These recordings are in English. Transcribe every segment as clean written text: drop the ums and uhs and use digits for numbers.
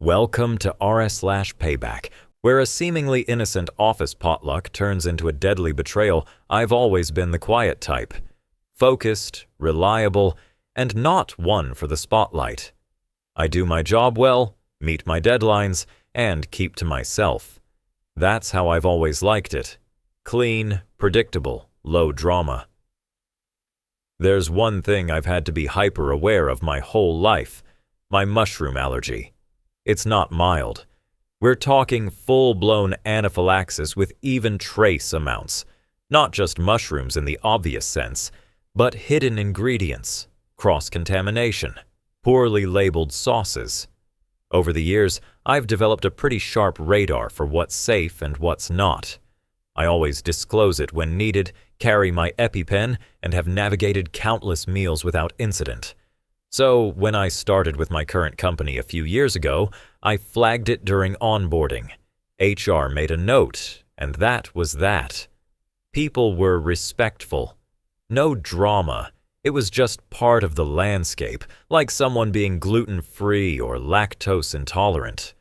Welcome to r/Payback, where a seemingly innocent office potluck turns into a deadly betrayal. I've always been the quiet type. Focused, reliable, and not one for the spotlight. I do my job well, meet my deadlines, and keep to myself. That's how I've always liked it. Clean, predictable, low drama. There's one thing I've had to be hyper-aware of my whole life: my mushroom allergy. It's not mild. We're talking full-blown anaphylaxis with even trace amounts. Not just mushrooms in the obvious sense, but hidden ingredients, cross-contamination, poorly labeled sauces. Over the years, I've developed a pretty sharp radar for what's safe and what's not. I always disclose it when needed, carry my EpiPen, and have navigated countless meals without incident. So, when I started with my current company a few years ago, I flagged it during onboarding. HR made a note, and that was that. People were respectful. No drama. It was just part of the landscape, like someone being gluten-free or lactose intolerant.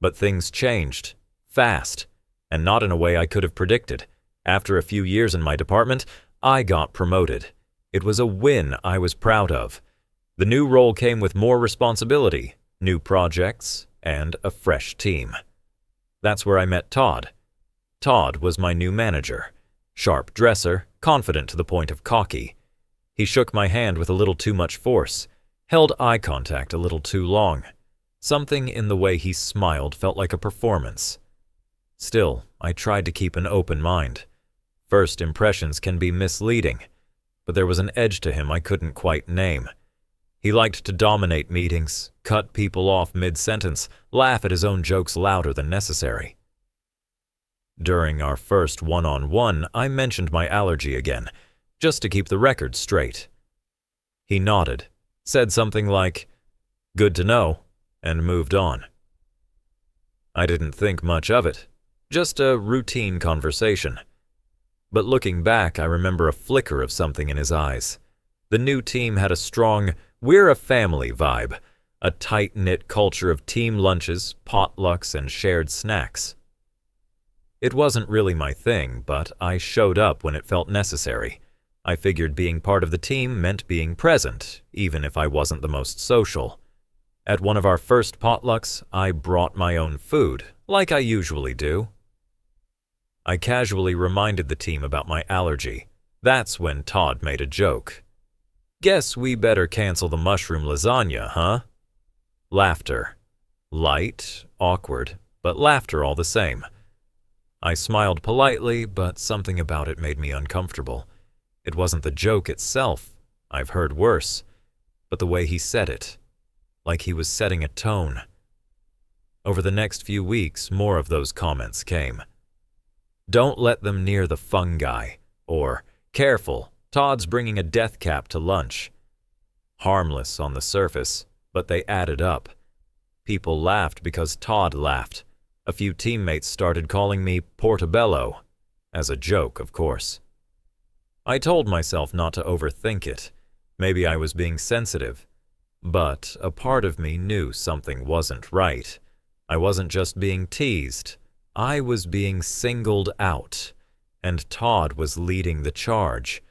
But things changed, fast, and not in a way I could have predicted. After a few years in my department, I got promoted. It was a win I was proud of. The new role came with more responsibility, new projects, and a fresh team. That's where I met Todd. Todd was my new manager. Sharp dresser, confident to the point of cocky. He shook my hand with a little too much force, held eye contact a little too long. Something in the way he smiled felt like a performance. Still, I tried to keep an open mind. First impressions can be misleading, but there was an edge to him I couldn't quite name. He liked to dominate meetings, cut people off mid-sentence, laugh at his own jokes louder than necessary. During our first one-on-one, I mentioned my allergy again, just to keep the record straight. He nodded, said something like, "Good to know," and moved on. I didn't think much of it, just a routine conversation. But looking back, I remember a flicker of something in his eyes. The new team had a strong, we're a family vibe, a tight-knit culture of team lunches, potlucks, and shared snacks. It wasn't really my thing, but I showed up when it felt necessary. I figured being part of the team meant being present, even if I wasn't the most social. At one of our first potlucks, I brought my own food, like I usually do. I casually reminded the team about my allergy. That's when Todd made a joke. "Guess we better cancel the mushroom lasagna, huh?" Laughter. Light, awkward, but laughter all the same. I smiled politely, but something about it made me uncomfortable. It wasn't the joke itself, I've heard worse, but the way he said it, like he was setting a tone. Over the next few weeks, more of those comments came. "Don't let them near the fungi," or "Careful, Todd's bringing a death cap to lunch." Harmless on the surface, but they added up. People laughed because Todd laughed. A few teammates started calling me Portobello, as a joke, of course. I told myself not to overthink it. Maybe I was being sensitive. But a part of me knew something wasn't right. I wasn't just being teased. I was being singled out. And Todd was leading the charge.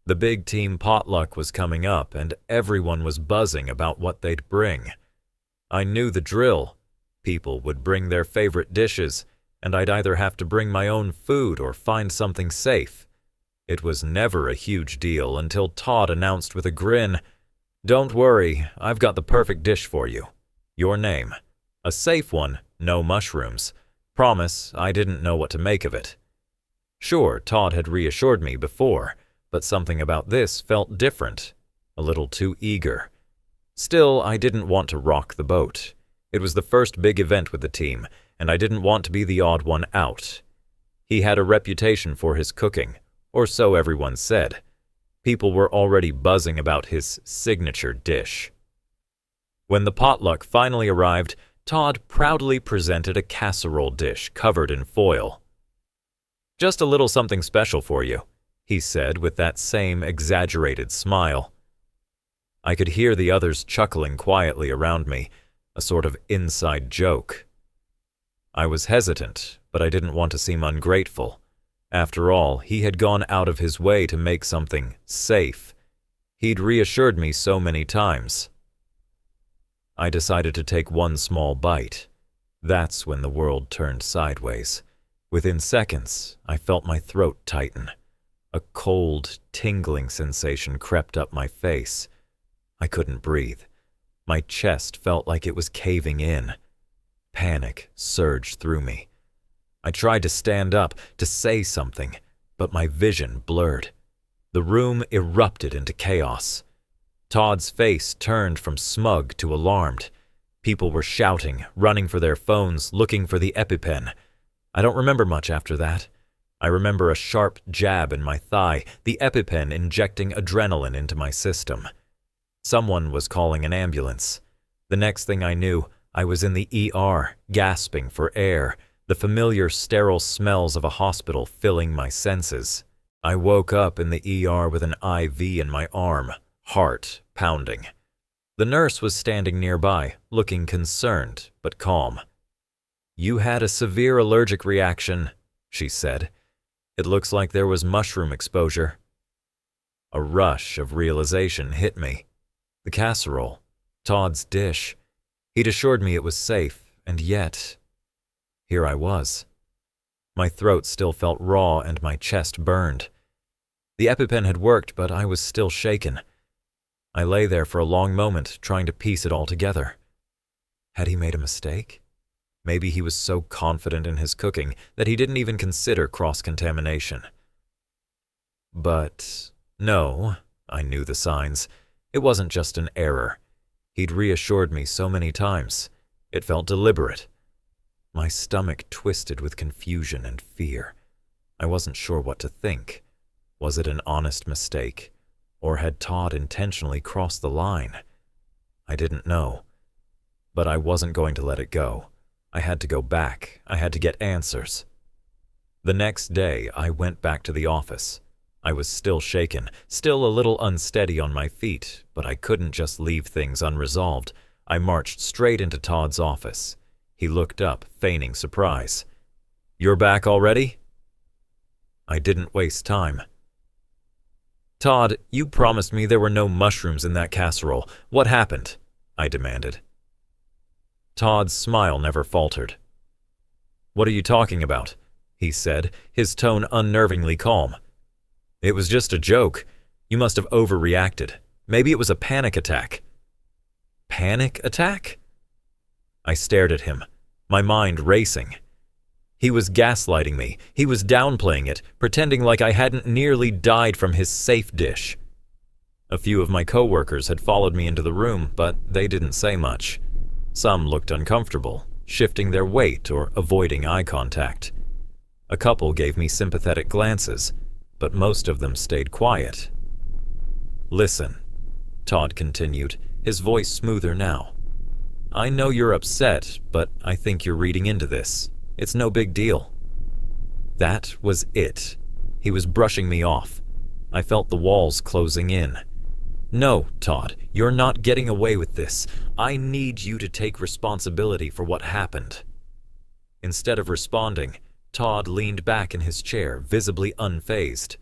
The big team potluck was coming up, and everyone was buzzing about what they'd bring. I knew the drill. People would bring their favorite dishes, and I'd either have to bring my own food or find something safe. It was never a huge deal until Todd announced with a grin, "Don't worry, I've got the perfect dish for you. Your name. A safe one, no mushrooms. Promise, I didn't know what to make of it." Sure, Todd had reassured me before, but something about this felt different, a little too eager. Still, I didn't want to rock the boat. It was the first big event with the team, and I didn't want to be the odd one out. He had a reputation for his cooking, or so everyone said. People were already buzzing about his signature dish. When the potluck finally arrived, Todd proudly presented a casserole dish covered in foil. "Just a little something special for you," he said with that same exaggerated smile. I could hear the others chuckling quietly around me, a sort of inside joke. I was hesitant, but I didn't want to seem ungrateful. After all, he had gone out of his way to make something safe. He'd reassured me so many times. I decided to take one small bite. That's when the world turned sideways. Within seconds, I felt my throat tighten. A cold, tingling sensation crept up my face. I couldn't breathe. My chest felt like it was caving in. Panic surged through me. I tried to stand up, to say something, but my vision blurred. The room erupted into chaos. Todd's face turned from smug to alarmed. People were shouting, running for their phones, looking for the EpiPen. I don't remember much after that. I remember a sharp jab in my thigh, the EpiPen injecting adrenaline into my system. Someone was calling an ambulance. The next thing I knew, I was in the ER, gasping for air, the familiar sterile smells of a hospital filling my senses. I woke up in the ER with an IV in my arm, heart pounding. The nurse was standing nearby, looking concerned but calm. "You had a severe allergic reaction," she said. "It looks like there was mushroom exposure." A rush of realization hit me. The casserole, Todd's dish. He'd assured me it was safe, and yet, here I was. My throat still felt raw and my chest burned. The EpiPen had worked, but I was still shaken. I lay there for a long moment, trying to piece it all together. Had he made a mistake? Maybe he was so confident in his cooking that he didn't even consider cross-contamination. But no, I knew the signs. It wasn't just an error. He'd reassured me so many times. It felt deliberate. My stomach twisted with confusion and fear. I wasn't sure what to think. Was it an honest mistake? Or had Todd intentionally crossed the line? I didn't know. But I wasn't going to let it go. I had to go back. I had to get answers. The next day, I went back to the office. I was still shaken, still a little unsteady on my feet, but I couldn't just leave things unresolved. I marched straight into Todd's office. He looked up, feigning surprise. "You're back already?" I didn't waste time. "Todd, you promised me there were no mushrooms in that casserole. What happened?" I demanded. Todd's smile never faltered. "What are you talking about?" he said, his tone unnervingly calm. "It was just a joke. You must have overreacted. Maybe it was a panic attack." Panic attack? I stared at him, my mind racing. He was gaslighting me. He was downplaying it, pretending like I hadn't nearly died from his safe dish. A few of my coworkers had followed me into the room, but they didn't say much. Some looked uncomfortable, shifting their weight or avoiding eye contact. A couple gave me sympathetic glances, but most of them stayed quiet. "Listen," Todd continued, his voice smoother now. "I know you're upset, but I think you're reading into this. It's no big deal." That was it. He was brushing me off. I felt the walls closing in. "No, Todd, you're not getting away with this. I need you to take responsibility for what happened." Instead of responding, Todd leaned back in his chair, visibly unfazed.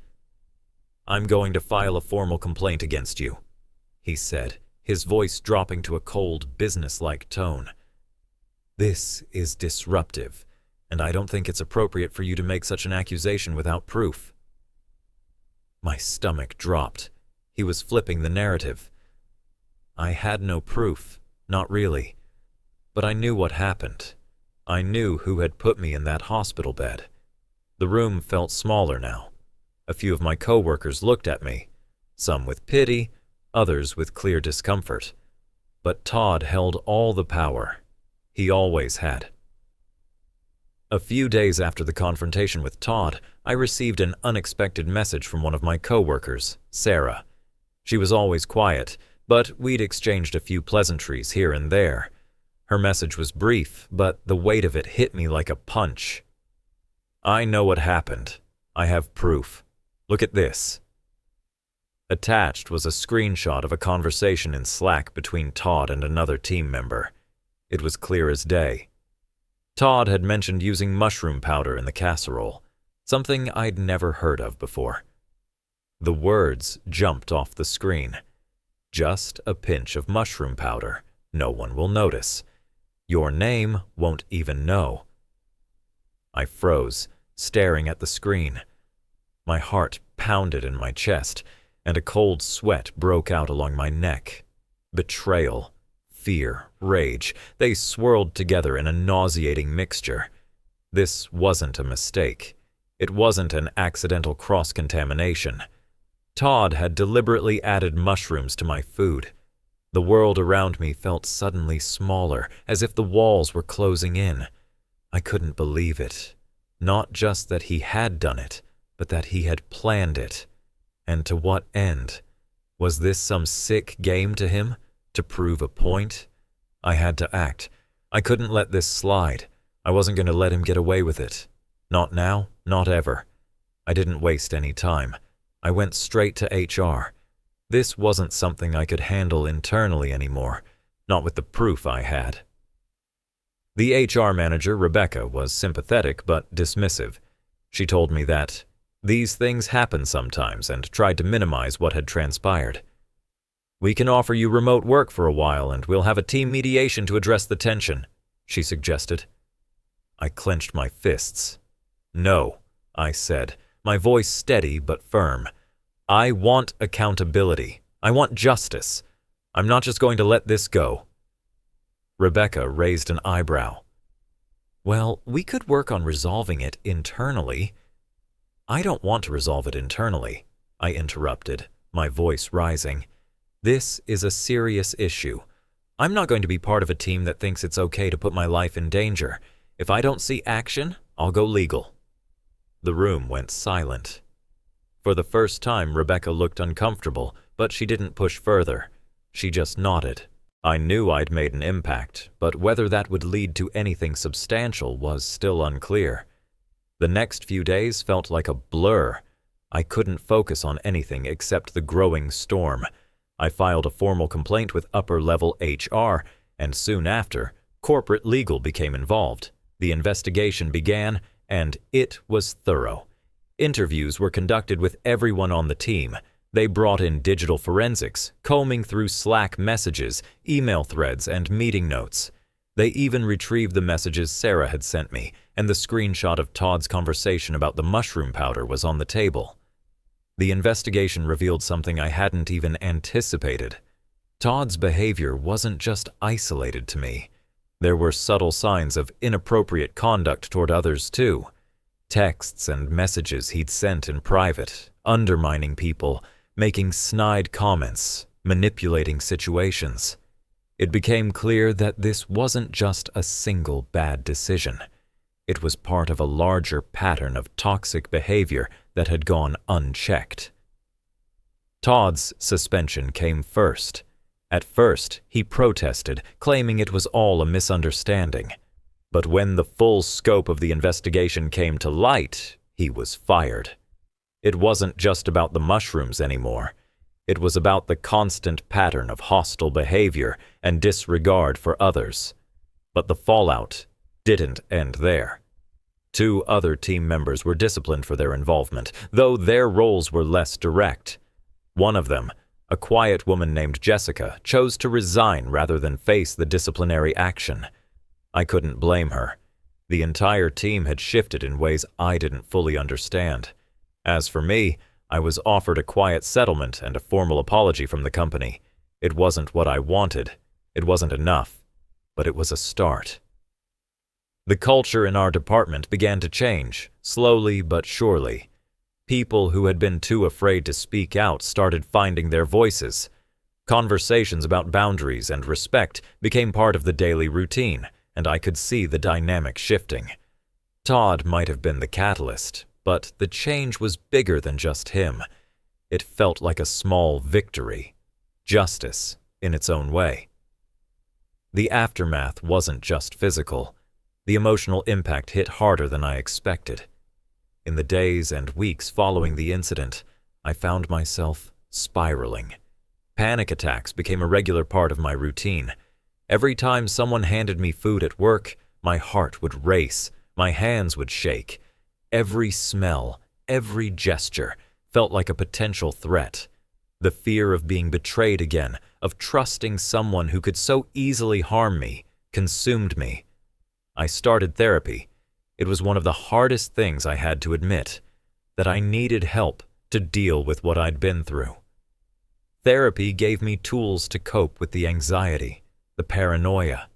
"I'm going to file a formal complaint against you," he said, his voice dropping to a cold, businesslike tone. "This is disruptive, and I don't think it's appropriate for you to make such an accusation without proof." My stomach dropped. He was flipping the narrative. I had no proof, not really. But I knew what happened. I knew who had put me in that hospital bed. The room felt smaller now. A few of my coworkers looked at me, some with pity, others with clear discomfort. But Todd held all the power. He always had. A few days after the confrontation with Todd, I received an unexpected message from one of my coworkers, Sarah. She was always quiet, but we'd exchanged a few pleasantries here and there. Her message was brief, but the weight of it hit me like a punch. "I know what happened. I have proof. Look at this." Attached was a screenshot of a conversation in Slack between Todd and another team member. It was clear as day. Todd had mentioned using mushroom powder in the casserole, something I'd never heard of before. The words jumped off the screen. Just a pinch of mushroom powder. No one will notice. Your name won't even know. I froze, staring at the screen. My heart pounded in my chest, and a cold sweat broke out along my neck. Betrayal, fear, rage, they swirled together in a nauseating mixture. This wasn't a mistake. It wasn't an accidental cross-contamination. Todd had deliberately added mushrooms to my food. The world around me felt suddenly smaller, as if the walls were closing in. I couldn't believe it. Not just that he had done it, but that he had planned it. And to what end? Was this some sick game to him? To prove a point? I had to act. I couldn't let this slide. I wasn't going to let him get away with it. Not now, not ever. I didn't waste any time. I went straight to HR. This wasn't something I could handle internally anymore, not with the proof I had. The HR manager, Rebecca, was sympathetic but dismissive. She told me that these things happen sometimes and tried to minimize what had transpired. "We can offer you remote work for a while and we'll have a team mediation to address the tension," she suggested. I clenched my fists. "No," I said, my voice steady but firm. "I want accountability. I want justice. I'm not just going to let this go." Rebecca raised an eyebrow. "Well, we could work on resolving it internally." "I don't want to resolve it internally," I interrupted, my voice rising. "This is a serious issue. I'm not going to be part of a team that thinks it's okay to put my life in danger. If I don't see action, I'll go legal." The room went silent. For the first time, Rebecca looked uncomfortable, but she didn't push further. She just nodded. I knew I'd made an impact, but whether that would lead to anything substantial was still unclear. The next few days felt like a blur. I couldn't focus on anything except the growing storm. I filed a formal complaint with upper-level HR, and soon after, corporate legal became involved. The investigation began, and it was thorough. Interviews were conducted with everyone on the team. They brought in digital forensics, combing through Slack messages, email threads, and meeting notes. They even retrieved the messages Sarah had sent me, and the screenshot of Todd's conversation about the mushroom powder was on the table. The investigation revealed something I hadn't even anticipated. Todd's behavior wasn't just isolated to me. There were subtle signs of inappropriate conduct toward others too. Texts and messages he'd sent in private, undermining people, making snide comments, manipulating situations. It became clear that this wasn't just a single bad decision. It was part of a larger pattern of toxic behavior that had gone unchecked. Todd's suspension came first. At first, he protested, claiming it was all a misunderstanding. But when the full scope of the investigation came to light, he was fired. It wasn't just about the mushrooms anymore. It was about the constant pattern of hostile behavior and disregard for others. But the fallout didn't end there. 2 other team members were disciplined for their involvement, though their roles were less direct. One of them, a quiet woman named Jessica, chose to resign rather than face the disciplinary action. I couldn't blame her. The entire team had shifted in ways I didn't fully understand. As for me, I was offered a quiet settlement and a formal apology from the company. It wasn't what I wanted. It wasn't enough. But it was a start. The culture in our department began to change, slowly but surely. People who had been too afraid to speak out started finding their voices. Conversations about boundaries and respect became part of the daily routine, and I could see the dynamic shifting. Todd might have been the catalyst, but the change was bigger than just him. It felt like a small victory. Justice, in its own way. The aftermath wasn't just physical. The emotional impact hit harder than I expected. In the days and weeks following the incident, I found myself spiraling. Panic attacks became a regular part of my routine. Every time someone handed me food at work, my heart would race, my hands would shake. Every smell, every gesture felt like a potential threat. The fear of being betrayed again, of trusting someone who could so easily harm me, consumed me. I started therapy. It was one of the hardest things I had to admit, that I needed help to deal with what I'd been through. Therapy gave me tools to cope with the anxiety, the paranoia.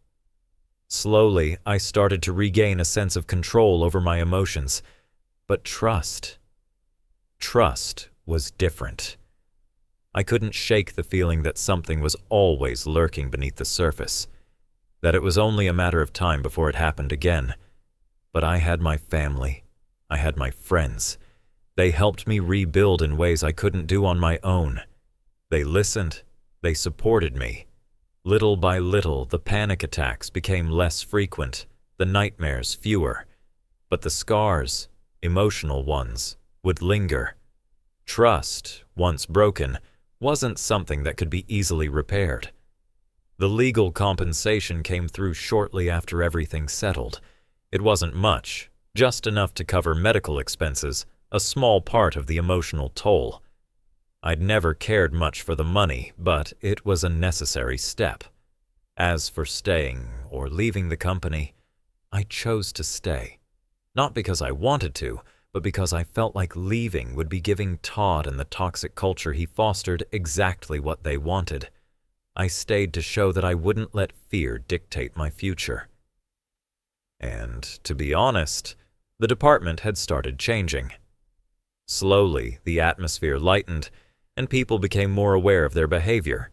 Slowly, I started to regain a sense of control over my emotions. But trust was different. I couldn't shake the feeling that something was always lurking beneath the surface, that it was only a matter of time before it happened again. But I had my family. I had my friends. They helped me rebuild in ways I couldn't do on my own. They listened. They supported me. Little by little, the panic attacks became less frequent, the nightmares fewer. But the scars, emotional ones, would linger. Trust, once broken, wasn't something that could be easily repaired. The legal compensation came through shortly after everything settled. It wasn't much, just enough to cover medical expenses, a small part of the emotional toll. I'd never cared much for the money, but it was a necessary step. As for staying or leaving the company, I chose to stay. Not because I wanted to, but because I felt like leaving would be giving Todd and the toxic culture he fostered exactly what they wanted. I stayed to show that I wouldn't let fear dictate my future. And, to be honest, the department had started changing. Slowly, the atmosphere lightened, and people became more aware of their behavior.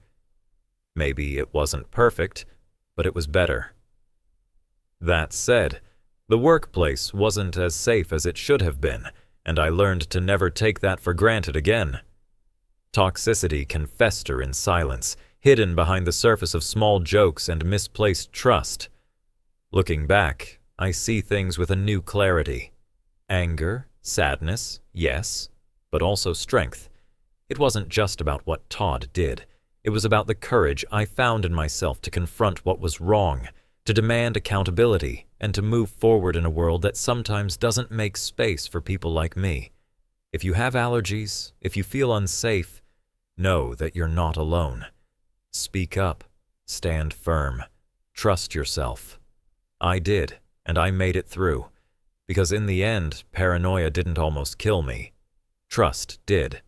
Maybe it wasn't perfect, but it was better. That said, the workplace wasn't as safe as it should have been, and I learned to never take that for granted again. Toxicity can fester in silence, hidden behind the surface of small jokes and misplaced trust. Looking back, I see things with a new clarity. Anger, sadness, yes, but also strength. It wasn't just about what Todd did. It was about the courage I found in myself to confront what was wrong, to demand accountability, and to move forward in a world that sometimes doesn't make space for people like me. If you have allergies, if you feel unsafe, know that you're not alone. Speak up, stand firm, trust yourself. I did, and I made it through, because in the end, paranoia didn't almost kill me. Trust did.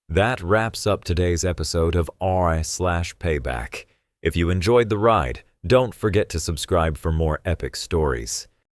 That wraps up today's episode of r/Payback. If you enjoyed the ride, don't forget to subscribe for more epic stories.